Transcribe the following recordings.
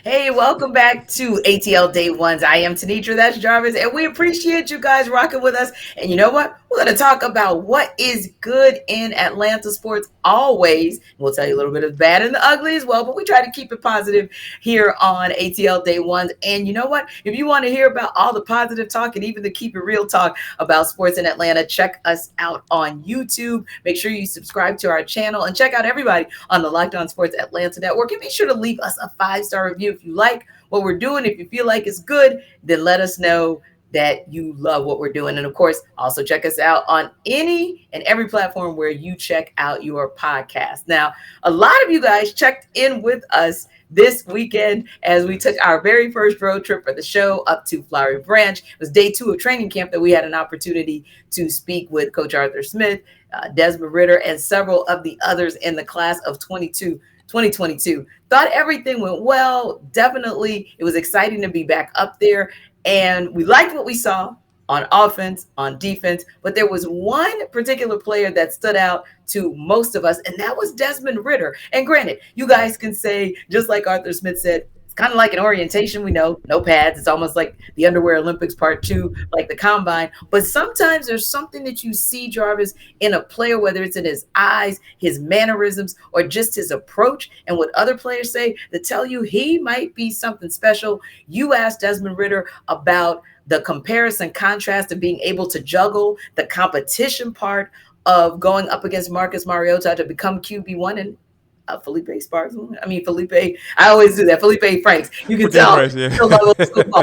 Hey, welcome back to ATL Day Ones. I am Tenitra, that's Jarvis, and we appreciate you guys rocking with us. And you know what? We're going to talk about what is good in Atlanta sports always. We'll tell you a little bit of bad and the ugly as well, but we try to keep it positive here on ATL Day Ones. And you know what? If you want to hear about all the positive talk and even the keep it real talk about sports in Atlanta, check us out on YouTube. Make sure you subscribe to our channel and check out everybody on the Locked On Sports Atlanta Network. And be sure to leave us a 5-star review if you like what we're doing. If you feel like it's good, then let us know that you love what we're doing. And of course, also check us out on any and every platform where you check out your podcast. Now, a lot of you guys checked in with us this weekend as we took our very first road trip for the show up to Flowery Branch. It was day 2 of training camp that we had an opportunity to speak with Coach Arthur Smith, Desmond Ritter, and several of the others in the class of 2022. Thought everything went well. Definitely, it was exciting to be back up there. And we liked what we saw on offense, on defense, but there was one particular player that stood out to most of us, and that was Desmond Ritter. And granted, you guys can say, just like Arthur Smith said, it's kind of like an orientation. We know, no pads. It's almost like the Underwear Olympics Part 2, like the combine. But sometimes there's something that you see, Jarvis, in a player, whether it's in his eyes, his mannerisms, or just his approach, and what other players say that tell you he might be something special. You asked Desmond Ritter about the comparison contrast of being able to juggle the competition part of going up against Marcus Mariota to become QB1 and Felipe Sparks. Felipe, I always do that. Felipe Franks. You can tell Franks, yeah. football.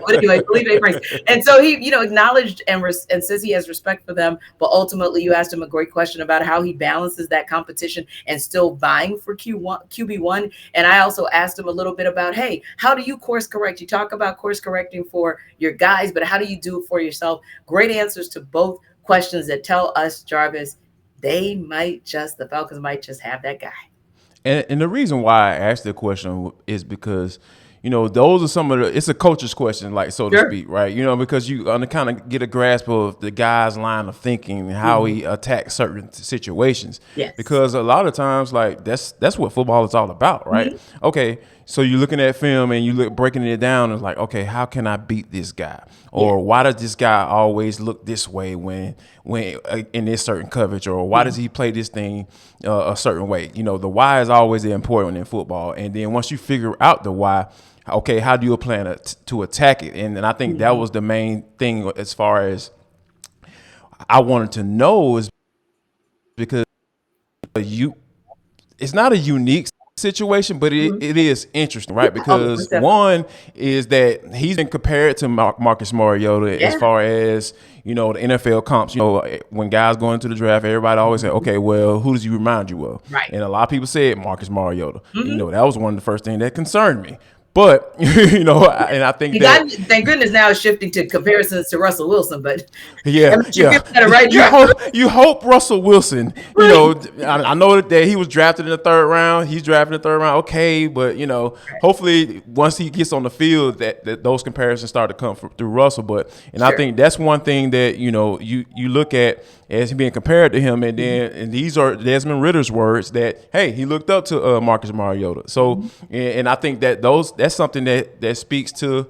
But anyway, Felipe Franks. And so he, acknowledged and says he has respect for them. But ultimately, you asked him a great question about how he balances that competition and still vying for QB1. And I also asked him a little bit about, hey, how do you course correct? You talk about course correcting for your guys, but how do you do it for yourself? Great answers to both questions that tell us, Jarvis, the Falcons might just have that guy. And the reason why I asked the question is because, those are some of it's a coach's question, like, so to speak, right? Because you kind of get a grasp of the guy's line of thinking and how he attacks certain situations. Yes. Because a lot of times, like, that's what football is all about, right? Mm-hmm. Okay, so you're looking at film and you breaking it down and it's like, okay, how can I beat this guy? Or why does this guy always look this way when in this certain coverage? Or why does he play this thing a certain way? The why is always important in football. And then once you figure out the why, okay, how do you plan to attack it? And I think that was the main thing as far as I wanted to know, is because it's not a unique situation, but it is interesting, right? Because one is that he's been compared to Marcus Mariota as far as, the NFL comps. When guys go into the draft, everybody always say, okay, well, who does he remind you of? Right. And a lot of people said Marcus Mariota. That was one of the first things that concerned me. But, and I think thank goodness now it's shifting to comparisons to Russell Wilson, but yeah. You hope Russell Wilson, I know that he was drafted in the 3rd round. He's drafted in the 3rd round. Okay. But, hopefully once he gets on the field that those comparisons start to come through Russell. But, I think that's one thing that, you look at as being compared to him. And then, and these are Desmond Ritter's words that, hey, he looked up to Marcus Mariota. So, and I think that that's something that speaks to,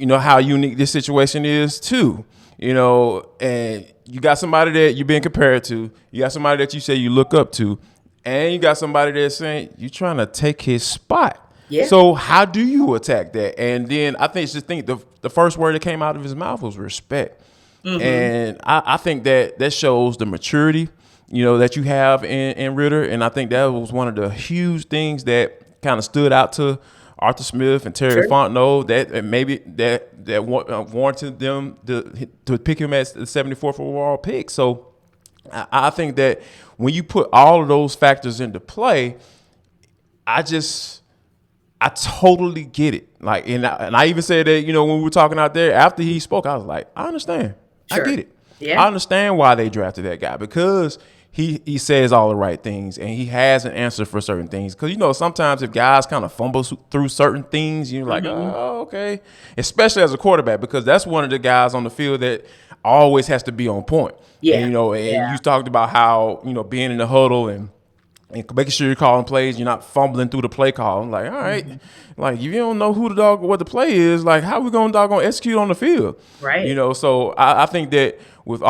how unique this situation is too. And you got somebody that you're being compared to. You got somebody that you say you look up to. And you got somebody that's saying you're trying to take his spot. Yeah. So how do you attack that? And then I think the first word that came out of his mouth was respect. And I think that shows the maturity, that you have in Ritter. And I think that was one of the huge things that kind of stood out to Arthur Smith and Terry Fontenot that maybe that warranted them to pick him as the 74th overall pick. So I think that when you put all of those factors into play, I totally get it. Like, and I even said that, when we were talking out there after he spoke, I was like, I understand. I get it. Yeah. I understand why they drafted that guy, because he says all the right things and he has an answer for certain things. Because, sometimes if guys kind of fumble through certain things, you're like, oh, okay. Especially as a quarterback, because that's one of the guys on the field that always has to be on point. Yeah. And, and you talked about how, being in the huddle and and making sure you're calling plays, you're not fumbling through the play call. I'm like, all right, like if you don't know who the dog, what the play is, like how we gonna doggone execute on the field, Right. So I think that with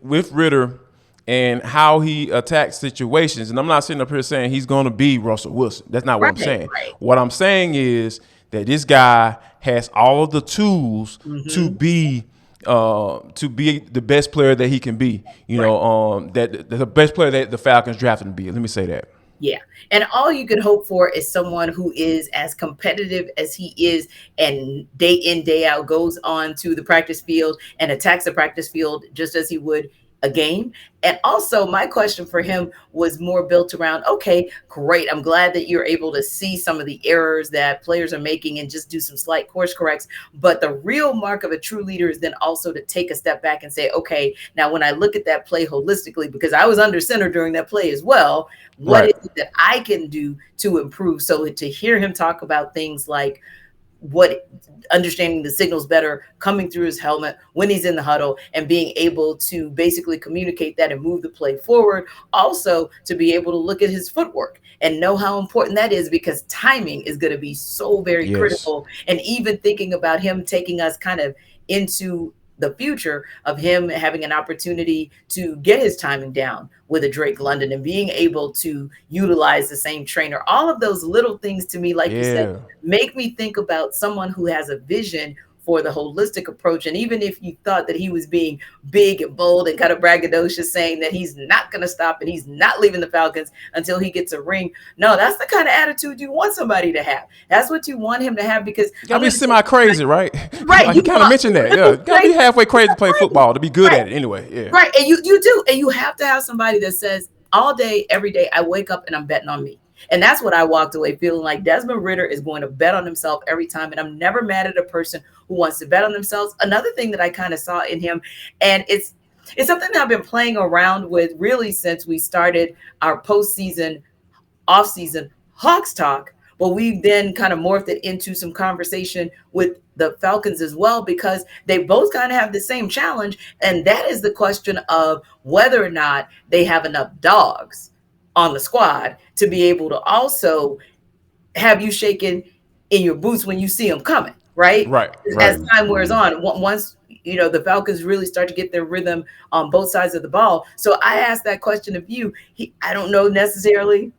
with Ritter and how he attacks situations, and I'm not sitting up here saying he's gonna be Russell Wilson. That's not what I'm Right. saying. Right. What I'm saying is that this guy has all of the tools Mm-hmm. to be the best player that he can be. Right. That the best player that the Falcons drafted to be. Let me say that. Yeah. And all you can hope for is someone who is as competitive as he is and day in, day out goes on to the practice field and attacks the practice field just as he would a game. And also, my question for him was more built around, okay, great. I'm glad that you're able to see some of the errors that players are making and just do some slight course corrects. But the real mark of a true leader is then also to take a step back and say, okay, now when I look at that play holistically, because I was under center during that play as well, what Right. is it that I can do to improve? So to hear him talk about things like what understanding the signals better coming through his helmet when he's in the huddle and being able to basically communicate that and move the play forward, also to be able to look at his footwork and know how important that is, because timing is going to be so very Yes. critical. And even thinking about him taking us kind of into the future of him having an opportunity to get his timing down with a Drake London and being able to utilize the same trainer. All of those little things to me, like you said, Yeah. make me think about someone who has a vision for the holistic approach. And even if you thought that he was being big and bold and kind of braggadocious, saying that he's not going to stop and he's not leaving the Falcons until he gets a ring. No, that's the kind of attitude you want somebody to have. That's what you want him to have, because You I'm gotta be going to say, semi crazy, right? right, Like you kind of mentioned that. Yeah, you gotta be halfway crazy to play right, football to be good right. at it. Anyway, yeah. Right. And you do. And you have to have somebody that says all day, every day, I wake up and I'm betting on me. And that's what I walked away feeling like. Desmond Ritter is going to bet on himself every time. And I'm never mad at a person who wants to bet on themselves. Another thing that I kind of saw in him, and it's something that I've been playing around with really since we started our postseason off-season Hawks talk, but we then kind of morphed it into some conversation with the Falcons as well, because they both kind of have the same challenge, and that is the question of whether or not they have enough dogs on the squad to be able to also have you shaking in your boots when you see them coming, right? Right. As Right. time wears on, once the Falcons really start to get their rhythm on both sides of the ball. So I asked that question of you. I don't know necessarily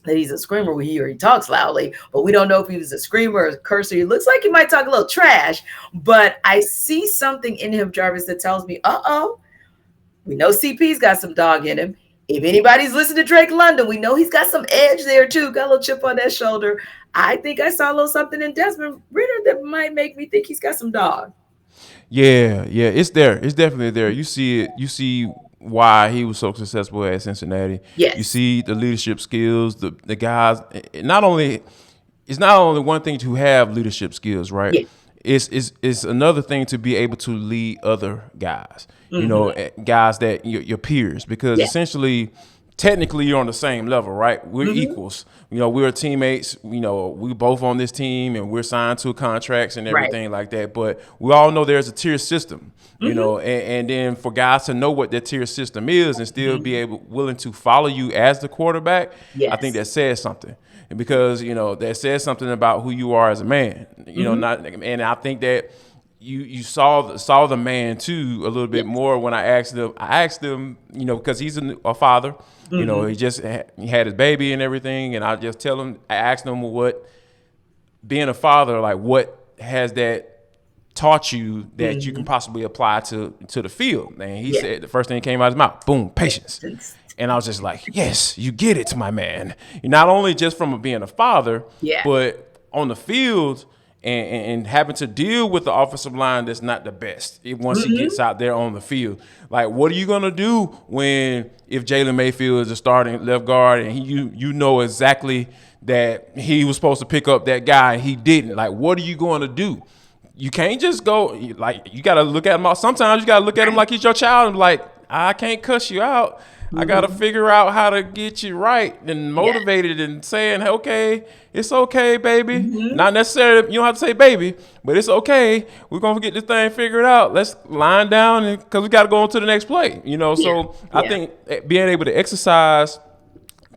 that he's a screamer when he talks loudly, but we don't know if he was a screamer or a cursor. He looks like he might talk a little trash, but I see something in him, Jarvis, that tells me, we know CP's got some dog in him. If anybody's listened to Drake London, we know he's got some edge there too, got a little chip on that shoulder. I think I saw a little something in Desmond Ritter that might make me think he's got some dog. Yeah. Yeah. It's there. It's definitely there. You see it. You see why he was so successful at Cincinnati. You Yes. see the leadership skills. The guys. Not only it's not only one thing to have leadership skills, right? Yeah. It's another thing to be able to lead other guys. Mm-hmm. Guys that your peers, because Yeah. essentially, technically, you're on the same level, right? We're Mm-hmm. equals. We're teammates. We both on this team, and we're signed to contracts and Right. everything like that. But we all know there's a tier system. Mm-hmm. And then for guys to know what that tier system is and still be Mm-hmm. willing to follow you as the quarterback, I think Yes. that says something. And because that says something about who you are as a man. Mm-hmm. Not, and I think that you saw the man too a little bit Yes. more when I asked him. Because he's a father. Mm-hmm. He just he had his baby and everything, and I asked him what being a father, like what has that taught you that you can Mm-hmm. possibly apply to the field. And he Yeah. said the first thing that came out of his mouth, boom, patience. Patience. And I was just like, yes, you get it, my man. Not only just from being a father, Yeah. but on the field and having to deal with the offensive line that's not the best once he Mm-hmm. gets out there on the field. Like, what are you going to do if Jalen Mayfield is a starting left guard and you know exactly that he was supposed to pick up that guy and he didn't? Like, what are you going to do? You can't just go, like, you got to look at him. Sometimes you got to look at him like he's your child and be like, I can't cuss you out. I got to figure out how to get you right and Yeah. motivated and saying, okay, it's okay, baby. Mm-hmm. Not necessarily, you don't have to say baby, but it's okay. We're going to get this thing figured out. Let's line down because we got to go on to the next play. Yeah. So I Yeah. think being able to exercise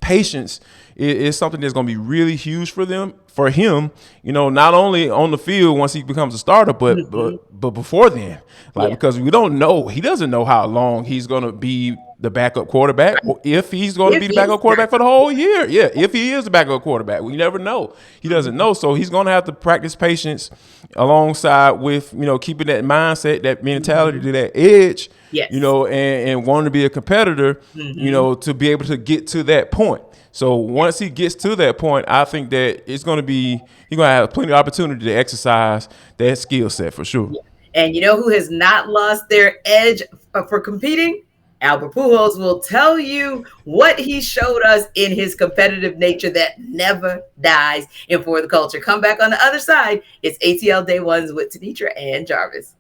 patience is something that's going to be really huge for him, not only on the field once he becomes a starter, but Mm-hmm. but before then, like, Yeah. because he doesn't know how long he's going to be the backup quarterback, or if he's going to If be the he's backup quarterback for the whole year. Yeah, if he is the backup quarterback, we never know. He doesn't know, so he's going to have to practice patience alongside with keeping that mindset, that mentality, to that edge, yes. and wanting to be a competitor, Mm-hmm. to be able to get to that point. So once he gets to that point, I think that he's going to have plenty of opportunity to exercise that skill set for sure. Yeah. And you know who has not lost their edge for competing? Albert Pujols will tell you what he showed us in his competitive nature that never dies. And for the culture, come back on the other side. It's ATL Day Ones with Tenitra and Jarvis.